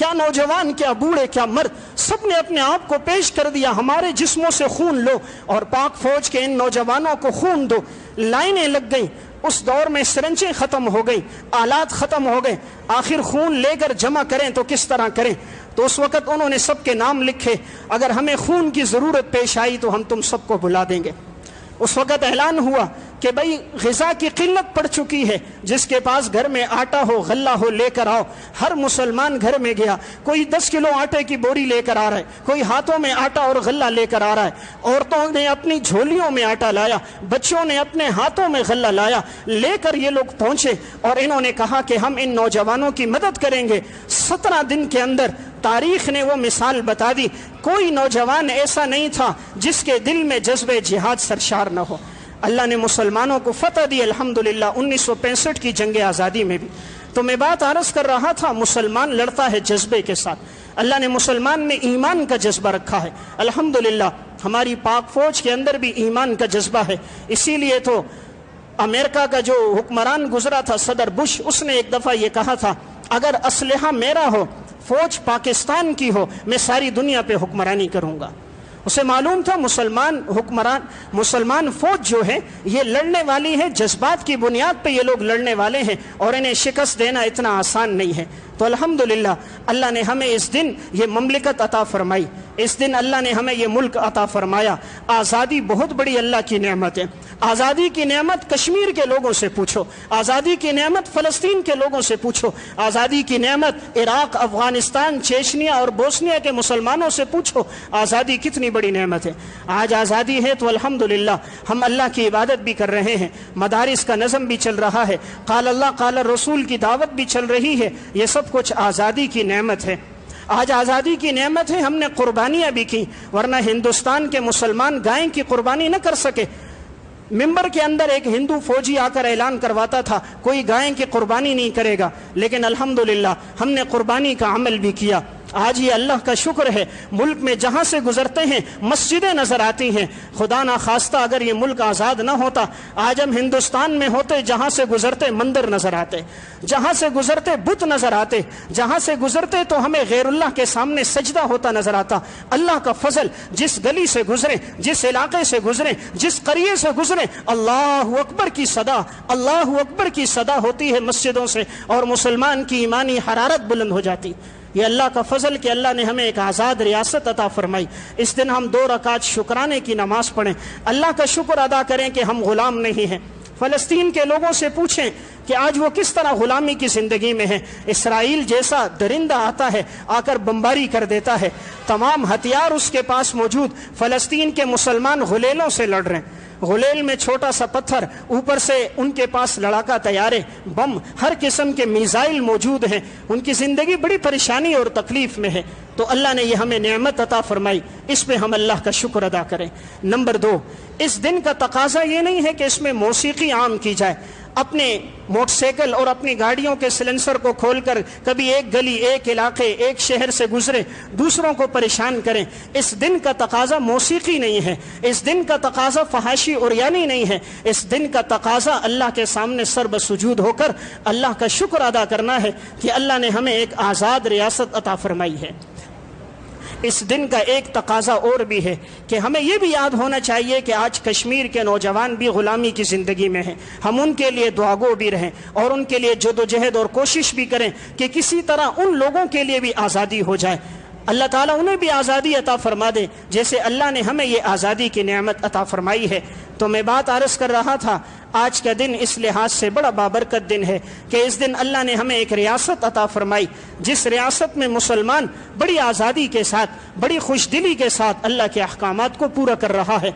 کیا نوجوان، کیا بوڑھے، کیا مرد، سب نے اپنے آپ کو پیش کر دیا، ہمارے جسموں سے خون لو اور پاک فوج کے ان نوجوانوں کو خون دو۔ لائنیں لگ گئیں، اس دور میں سرنجیں ختم ہو گئی، آلات ختم ہو گئے، آخر خون لے کر جمع کریں تو کس طرح کریں؟ تو اس وقت انہوں نے سب کے نام لکھے، اگر ہمیں خون کی ضرورت پیش آئی تو ہم تم سب کو بلا دیں گے۔ اس وقت اعلان ہوا کہ بھئی غذا کی قلت پڑ چکی ہے، جس کے پاس گھر میں آٹا ہو، غلہ ہو، لے کر آؤ۔ ہر مسلمان گھر میں گیا، کوئی 10 کلو آٹے کی بوری لے کر آ رہا ہے، کوئی ہاتھوں میں آٹا اور غلہ لے کر آ رہا ہے۔ عورتوں نے اپنی جھولیوں میں آٹا لایا، بچوں نے اپنے ہاتھوں میں غلہ لایا، لے کر یہ لوگ پہنچے اور انہوں نے کہا کہ ہم ان نوجوانوں کی مدد کریں گے۔ 17 دن کے اندر تاریخ نے وہ مثال بتا دی، کوئی نوجوان ایسا نہیں تھا جس کے دل میں جذبہ جہاد سرشار نہ ہو۔ اللہ نے مسلمانوں کو فتح دی الحمدللہ 1965 کی جنگ آزادی میں بھی۔ تو میں بات عرض کر رہا تھا، مسلمان لڑتا ہے جذبے کے ساتھ، اللہ نے مسلمان میں ایمان کا جذبہ رکھا ہے الحمدللہ۔ ہماری پاک فوج کے اندر بھی ایمان کا جذبہ ہے، اسی لیے تو امریکہ کا جو حکمران گزرا تھا صدر بش، اس نے ایک دفعہ یہ کہا تھا اگر اسلحہ میرا ہو، فوج پاکستان کی ہو، میں ساری دنیا پہ حکمرانی کروں گا۔ اسے معلوم تھا مسلمان فوج جو ہے یہ لڑنے والی ہے، جذبات کی بنیاد پہ یہ لوگ لڑنے والے ہیں اور انہیں شکست دینا اتنا آسان نہیں ہے۔ تو الحمدللہ اللہ نے ہمیں اس دن یہ مملکت عطا فرمائی، اس دن اللہ نے ہمیں یہ ملک عطا فرمایا۔ آزادی بہت بڑی اللہ کی نعمت ہے۔ آزادی کی نعمت کشمیر کے لوگوں سے پوچھو، آزادی کی نعمت فلسطین کے لوگوں سے پوچھو، آزادی کی نعمت عراق، افغانستان، چیچنیا اور بوسنیا کے مسلمانوں سے پوچھو، آزادی کتنی بڑی نعمت ہے۔ آج آزادی ہے تو الحمدللہ ہم اللہ کی عبادت بھی کر رہے ہیں، مدارس کا نظم بھی چل رہا ہے، قال اللہ قال رسول کی دعوت بھی چل رہی ہے، یہ سب کچھ آزادی کی نعمت ہے۔ آج آزادی کی نعمت ہے، ہم نے قربانیاں بھی کی، ورنہ ہندوستان کے مسلمان گائے کی قربانی نہ کر سکے۔ ممبر کے اندر ایک ہندو فوجی آ کر اعلان کرواتا تھا کوئی گائے کی قربانی نہیں کرے گا، لیکن الحمدللہ ہم نے قربانی کا عمل بھی کیا۔ آج یہ اللہ کا شکر ہے، ملک میں جہاں سے گزرتے ہیں مسجدیں نظر آتی ہیں۔ خدا نہ خواستہ اگر یہ ملک آزاد نہ ہوتا، آج ہم ہندوستان میں ہوتے، جہاں سے گزرتے مندر نظر آتے، جہاں سے گزرتے بت نظر آتے، جہاں سے گزرتے تو ہمیں غیر اللہ کے سامنے سجدہ ہوتا نظر آتا۔ اللہ کا فضل، جس گلی سے گزرے، جس علاقے سے گزرے، جس قریے سے گزرے، اللہ اکبر کی صدا، اللہ اکبر کی صدا ہوتی ہے مسجدوں سے، اور مسلمان کی ایمانی حرارت بلند ہو جاتی۔ یہ اللہ کا فضل کہ اللہ نے ہمیں ایک آزاد ریاست عطا فرمائی۔ اس دن ہم 2 رکعت شکرانے کی نماز پڑھیں، اللہ کا شکر ادا کریں کہ ہم غلام نہیں ہیں۔ فلسطین کے لوگوں سے پوچھیں کہ آج وہ کس طرح غلامی کی زندگی میں ہے۔ اسرائیل جیسا درندہ آتا ہے، آ کر بمباری کر دیتا ہے، تمام ہتھیار اس کے پاس موجود، فلسطین کے مسلمان غلیلوں سے لڑ رہے ہیں، غلیل میں چھوٹا سا پتھر، اوپر سے ان کے پاس لڑاکا طیارے، بم، ہر قسم کے میزائل موجود ہیں، ان کی زندگی بڑی پریشانی اور تکلیف میں ہے۔ تو اللہ نے یہ ہمیں نعمت عطا فرمائی، اس پہ ہم اللہ کا شکر ادا کریں۔ نمبر 2، اس دن کا تقاضا یہ نہیں ہے کہ اس میں موسیقی عام کی جائے، اپنے موٹر سائیکل اور اپنی گاڑیوں کے سلنسر کو کھول کر کبھی ایک گلی، ایک علاقے، ایک شہر سے گزرے، دوسروں کو پریشان کریں۔ اس دن کا تقاضا موسیقی نہیں ہے، اس دن کا تقاضا فحاشی عریانی نہیں ہے، اس دن کا تقاضا اللہ کے سامنے سر بسجود ہو کر اللہ کا شکر ادا کرنا ہے کہ اللہ نے ہمیں ایک آزاد ریاست عطا فرمائی ہے۔ اس دن کا ایک تقاضا اور بھی ہے کہ ہمیں یہ بھی یاد ہونا چاہیے کہ آج کشمیر کے نوجوان بھی غلامی کی زندگی میں ہیں، ہم ان کے لیے دعاگو بھی رہیں اور ان کے لیے جدوجہد اور کوشش بھی کریں کہ کسی طرح ان لوگوں کے لیے بھی آزادی ہو جائے، اللہ تعالیٰ انہیں بھی آزادی عطا فرما دے جیسے اللہ نے ہمیں یہ آزادی کی نعمت عطا فرمائی ہے۔ تو میں بات عرض کر رہا تھا، آج کا دن اس لحاظ سے بڑا بابرکت دن ہے کہ اس دن اللہ نے ہمیں ایک ریاست عطا فرمائی، جس ریاست میں مسلمان بڑی آزادی کے ساتھ، بڑی خوش دلی کے ساتھ اللہ کے احکامات کو پورا کر رہا ہے۔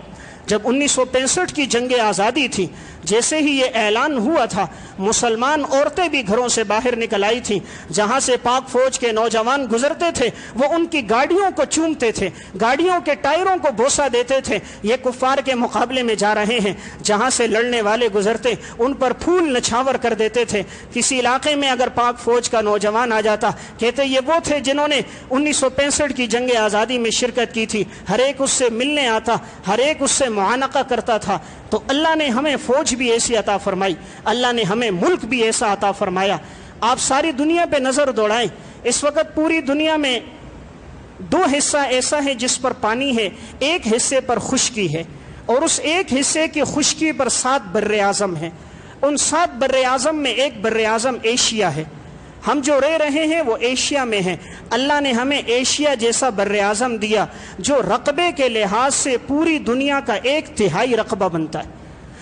جب 1965 کی جنگ آزادی تھی، جیسے ہی یہ اعلان ہوا تھا، مسلمان عورتیں بھی گھروں سے باہر نکل آئی تھیں، جہاں سے پاک فوج کے نوجوان گزرتے تھے وہ ان کی گاڑیوں کو چومتے تھے، گاڑیوں کے ٹائروں کو بوسہ دیتے تھے، یہ کفار کے مقابلے میں جا رہے ہیں، جہاں سے لڑنے والے گزرتے ان پر پھول نچھاور کر دیتے تھے۔ کسی علاقے میں اگر پاک فوج کا نوجوان آ جاتا، کہتے یہ وہ تھے جنہوں نے 1965 کی جنگ آزادی میں شرکت کی تھی، ہر ایک اس سے ملنے آتا، ہر ایک اس سے معانقہ کرتا تھا۔ تو اللہ نے ہمیں فوج بھی ایسی عطا فرمائی، اللہ نے ہمیں ملک بھی ایسا عطا فرمایا۔ آپ ساری دنیا پہ نظر دوڑائیں، اس وقت پوری دنیا میں 2 حصہ ایسا ہے جس پر پانی ہے، ایک حصے پر خشکی ہے، اور اس ایک حصے کی خشکی پر 7 بر اعظم ہیں۔ ان 7 بر اعظم میں ایک بر اعظم ایشیا ہے۔ ہم جو رہ رہے ہیں وہ ایشیا میں ہیں۔ اللہ نے ہمیں ایشیا جیسا بر اعظم دیا جو رقبے کے لحاظ سے پوری دنیا کا 1/3 رقبہ بنتا ہے،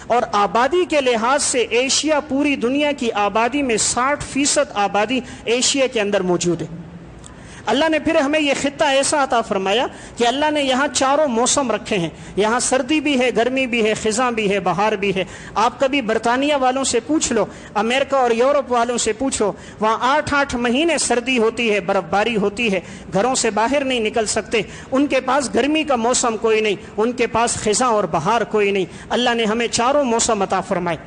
اور آبادی کے لحاظ سے ایشیا پوری دنیا کی آبادی میں 60% آبادی ایشیا کے اندر موجود ہے۔ اللہ نے پھر ہمیں یہ خطہ ایسا عطا فرمایا کہ اللہ نے یہاں 4 موسم رکھے ہیں، یہاں سردی بھی ہے، گرمی بھی ہے، خزاں بھی ہے، بہار بھی ہے۔ آپ کبھی برطانیہ والوں سے پوچھ لو، امریکہ اور یورپ والوں سے پوچھو، وہاں 8 مہینے سردی ہوتی ہے، برف باری ہوتی ہے، گھروں سے باہر نہیں نکل سکتے۔ ان کے پاس گرمی کا موسم کوئی نہیں، ان کے پاس خزاں اور بہار کوئی نہیں۔ اللہ نے ہمیں 4 موسم عطا فرمائے۔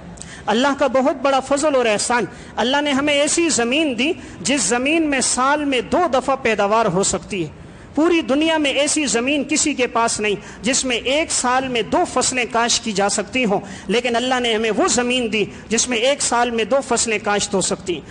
اللہ کا بہت بڑا فضل اور احسان، اللہ نے ہمیں ایسی زمین دی جس زمین میں سال میں 2 دفعہ پیداوار ہو سکتی ہے۔ پوری دنیا میں ایسی زمین کسی کے پاس نہیں جس میں ایک سال میں 2 فصلیں کاشت کی جا سکتی ہوں، لیکن اللہ نے ہمیں وہ زمین دی جس میں ایک سال میں 2 فصلیں کاشت ہو سکتی ہیں۔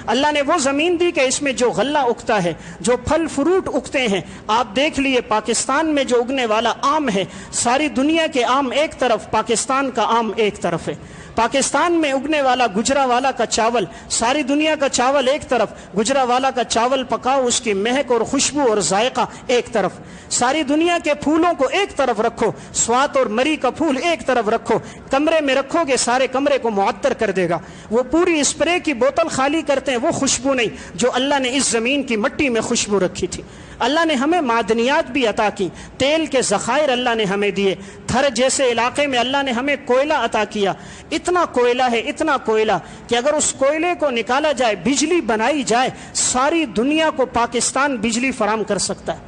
اللہ نے وہ زمین دی کہ اس میں جو غلہ اگتا ہے، جو پھل فروٹ اگتے ہیں، آپ دیکھ لیے پاکستان میں جو اگنے والا آم ہے، ساری دنیا کے آم ایک طرف، پاکستان کا آم ایک طرف ہے۔ پاکستان میں اگنے والا گجراوالا کا چاول، ساری دنیا کا چاول ایک طرف، گجراوالا کا چاول پکاؤ، اس کی مہک اور خوشبو اور ذائقہ ایک طرف۔ ساری دنیا کے پھولوں کو ایک طرف رکھو، سوات اور مری کا پھول ایک طرف رکھو، کمرے میں رکھو گے سارے کمرے کو معطر کر دے گا۔ وہ پوری اسپرے کی بوتل خالی کرتے ہیں، وہ خوشبو نہیں جو اللہ نے اس زمین کی مٹی میں خوشبو رکھی تھی۔ اللہ نے ہمیں معدنیات بھی عطا کی، تیل کے ذخائر اللہ نے ہمیں دیے۔ تھر جیسے علاقے میں اللہ نے ہمیں کوئلہ عطا کیا، اتنا کوئلہ ہے، اتنا کوئلہ کہ اگر اس کوئلے کو نکالا جائے، بجلی بنائی جائے، ساری دنیا کو پاکستان بجلی فراہم کر سکتا ہے۔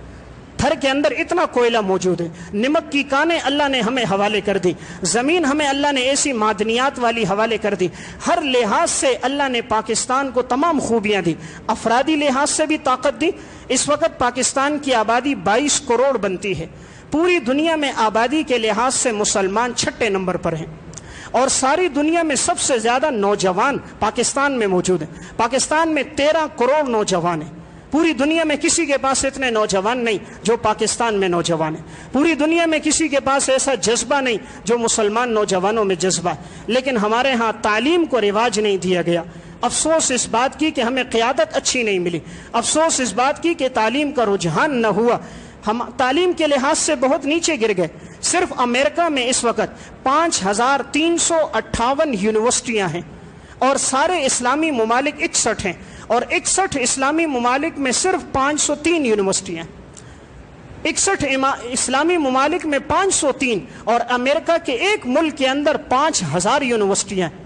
تھر کے اندر اتنا کوئلہ موجود ہے۔ نمک کی کانیں اللہ نے ہمیں حوالے کر دی، زمین ہمیں اللہ نے ایسی معدنیات والی حوالے کر دی۔ ہر لحاظ سے اللہ نے پاکستان کو تمام خوبیاں دی، افرادی لحاظ سے بھی طاقت دی۔ اس وقت پاکستان کی آبادی 22 کروڑ بنتی ہے۔ پوری دنیا میں آبادی کے لحاظ سے مسلمان 6 نمبر پر ہیں، اور ساری دنیا میں سب سے زیادہ نوجوان پاکستان میں موجود ہیں۔ پاکستان میں 13 کروڑ نوجوان ہیں۔ پوری دنیا میں کسی کے پاس اتنے نوجوان نہیں جو پاکستان میں نوجوان ہیں۔ پوری دنیا میں کسی کے پاس ایسا جذبہ نہیں جو مسلمان نوجوانوں میں جذبہ ہے۔ لیکن ہمارے ہاں تعلیم کو رواج نہیں دیا گیا۔ افسوس اس بات کی کہ ہمیں قیادت اچھی نہیں ملی، افسوس اس بات کی کہ تعلیم کا رجحان نہ ہوا۔ ہم تعلیم کے لحاظ سے بہت نیچے گر گئے۔ صرف امریکہ میں اس وقت 5358 یونیورسٹیاں ہیں، اور سارے اسلامی ممالک 61 ہیں، اور 61 اسلامی ممالک میں صرف 503 یونیورسٹیاں ہیں۔ 61 اسلامی ممالک میں 503، اور امریکہ کے ایک ملک کے اندر 5000 یونیورسٹیاں ہیں۔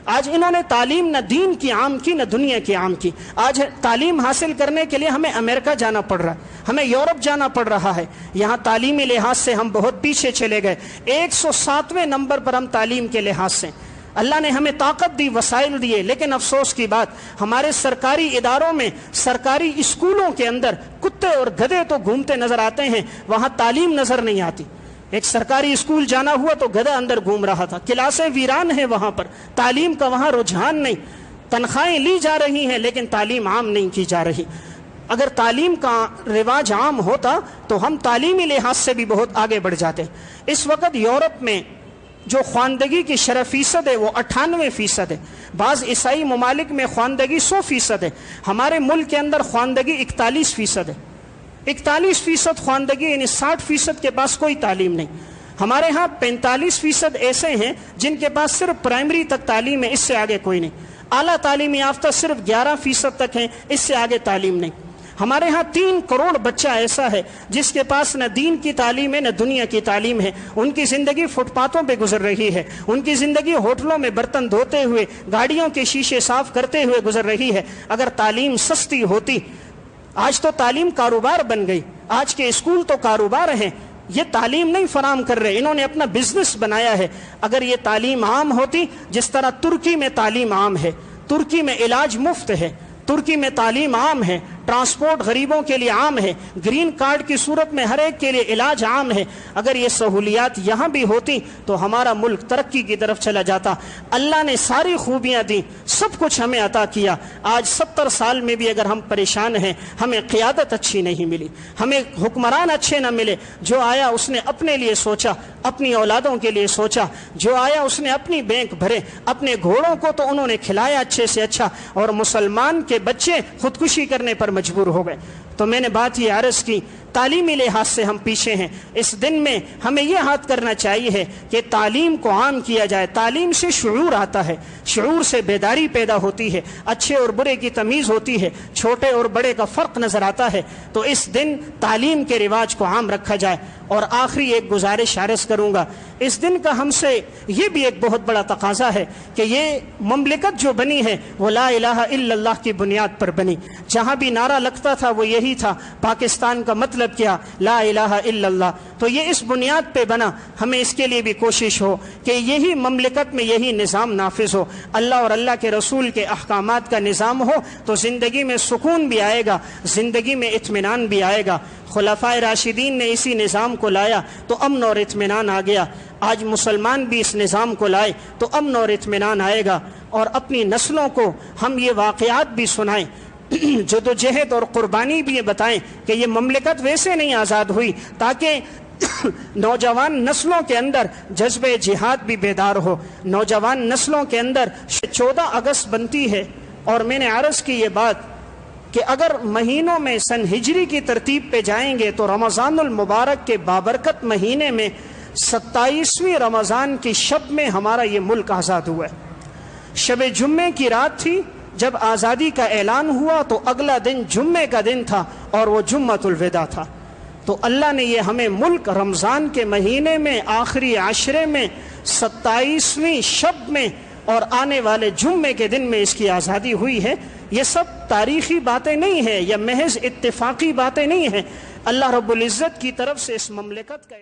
آج انہوں نے تعلیم نہ دین کی عام کی نہ دنیا کی عام کی۔ آج تعلیم حاصل کرنے کے لیے ہمیں امریکہ جانا پڑ رہا ہے، ہمیں یورپ جانا پڑ رہا ہے۔ یہاں تعلیمی لحاظ سے ہم بہت پیچھے چلے گئے، 107ویں نمبر پر ہم تعلیم کے لحاظ سے۔ اللہ نے ہمیں طاقت دی، وسائل دیے، لیکن افسوس کی بات ہمارے سرکاری اداروں میں، سرکاری اسکولوں کے اندر کتے اور گدھے تو گھومتے نظر آتے ہیں، وہاں تعلیم نظر نہیں آتی۔ ایک سرکاری اسکول جانا ہوا تو گدھا اندر گھوم رہا تھا، کلاسیں ویران ہیں وہاں پر، تعلیم کا وہاں رجحان نہیں، تنخواہیں لی جا رہی ہیں لیکن تعلیم عام نہیں کی جا رہی۔ اگر تعلیم کا رواج عام ہوتا تو ہم تعلیمی لحاظ سے بھی بہت آگے بڑھ جاتے۔ اس وقت یورپ میں جو خواندگی کی شرح فیصد ہے وہ 98% ہے، بعض عیسائی ممالک میں خواندگی 100% ہے، ہمارے ملک کے اندر خواندگی 41% ہے۔ 41% خواندگی، یعنی 60% کے پاس کوئی تعلیم نہیں۔ ہمارے ہاں 45% ایسے ہیں جن کے پاس صرف پرائمری تک تعلیم ہے، اس سے آگے کوئی نہیں۔ اعلیٰ تعلیمی یافتہ صرف 11% تک ہیں، اس سے آگے تعلیم نہیں۔ ہمارے ہاں 3 کروڑ بچہ ایسا ہے جس کے پاس نہ دین کی تعلیم ہے نہ دنیا کی تعلیم ہے۔ ان کی زندگی فٹ پاتھوں پہ گزر رہی ہے، ان کی زندگی ہوٹلوں میں برتن دھوتے ہوئے، گاڑیوں کے شیشے صاف کرتے ہوئے گزر رہی ہے۔ اگر تعلیم سستی ہوتی، آج تو تعلیم کاروبار بن گئی، آج کے اسکول تو کاروبار ہیں، یہ تعلیم نہیں فراہم کر رہے، انہوں نے اپنا بزنس بنایا ہے۔ اگر یہ تعلیم عام ہوتی جس طرح ترکی میں تعلیم عام ہے، ترکی میں علاج مفت ہے، ترکی میں تعلیم عام ہے، ٹرانسپورٹ غریبوں کے لیے عام ہے، گرین کارڈ کی صورت میں ہر ایک کے لیے علاج عام ہے۔ اگر یہ سہولیات یہاں بھی ہوتی تو ہمارا ملک ترقی کی طرف چلا جاتا۔ اللہ نے ساری خوبیاں دی، سب کچھ ہمیں عطا کیا۔ آج 70 سال میں بھی اگر ہم پریشان ہیں، ہمیں قیادت اچھی نہیں ملی، ہمیں حکمران اچھے نہ ملے۔ جو آیا اس نے اپنے لیے سوچا، اپنی اولادوں کے لیے سوچا، جو آیا اس نے اپنی بینک بھرے، اپنے گھوڑوں کو تو انہوں نے کھلایا اچھے سے اچھا، اور مسلمان کے بچے خودکشی کرنے پر مجبور ہو گئے۔ تو میں نے بات یہ عرض کی، تعلیمی لحاظ سے ہم پیچھے ہیں۔ اس دن میں ہمیں یہ ہاتھ کرنا چاہیے کہ تعلیم کو عام کیا جائے۔ تعلیم سے شعور آتا ہے، شعور سے بیداری پیدا ہوتی ہے، اچھے اور برے کی تمیز ہوتی ہے، چھوٹے اور بڑے کا فرق نظر آتا ہے۔ تو اس دن تعلیم کے رواج کو عام رکھا جائے۔ اور آخری ایک گزارش عرض کروں گا، اس دن کا ہم سے یہ بھی ایک بہت بڑا تقاضا ہے کہ یہ مملکت جو بنی ہے وہ لا الہ الا اللہ کی بنیاد پر بنی۔ جہاں بھی نعرہ لگتا تھا وہ یہی تھا، پاکستان کا مطلب کیا؟ لا الہ الا اللہ۔ تو یہ اس بنیاد پہ بنا، ہمیں اس کے لیے بھی کوشش ہو کہ یہی مملکت میں یہی نظام نافذ ہو، اللہ اور اللہ کے رسول کے احکامات کا نظام ہو، تو زندگی میں سکون بھی آئے گا، زندگی میں اطمینان بھی آئے گا۔ خلفائے راشدین نے اسی نظام کو لایا تو امن اور اطمینان آ گیا۔ آج مسلمان بھی اس نظام کو لائے تو امن اور اطمینان آئے گا۔ اور اپنی نسلوں کو ہم یہ واقعات بھی سنائیں، جدوجہد اور قربانی بھی یہ بتائیں کہ یہ مملکت ویسے نہیں آزاد ہوئی، تاکہ نوجوان نسلوں کے اندر جذبہ جہاد بھی بیدار ہو، نوجوان نسلوں کے اندر 14 اگست بنتی ہے۔ اور میں نے عرض کی یہ بات کہ اگر مہینوں میں سن ہجری کی ترتیب پہ جائیں گے تو رمضان المبارک کے بابرکت مہینے میں 27ویں رمضان کی شب میں ہمارا یہ ملک آزاد ہوا ہے۔ شب جمعے کی رات تھی جب آزادی کا اعلان ہوا، تو اگلا دن جمعے کا دن تھا اور وہ جمعۃ الوداع تھا۔ تو اللہ نے یہ ہمیں ملک رمضان کے مہینے میں آخری عشرے میں 27ویں شب میں اور آنے والے جمعے کے دن میں اس کی آزادی ہوئی ہے۔ یہ سب تاریخی باتیں نہیں ہیں، یہ محض اتفاقی باتیں نہیں ہیں، اللہ رب العزت کی طرف سے اس مملکت کا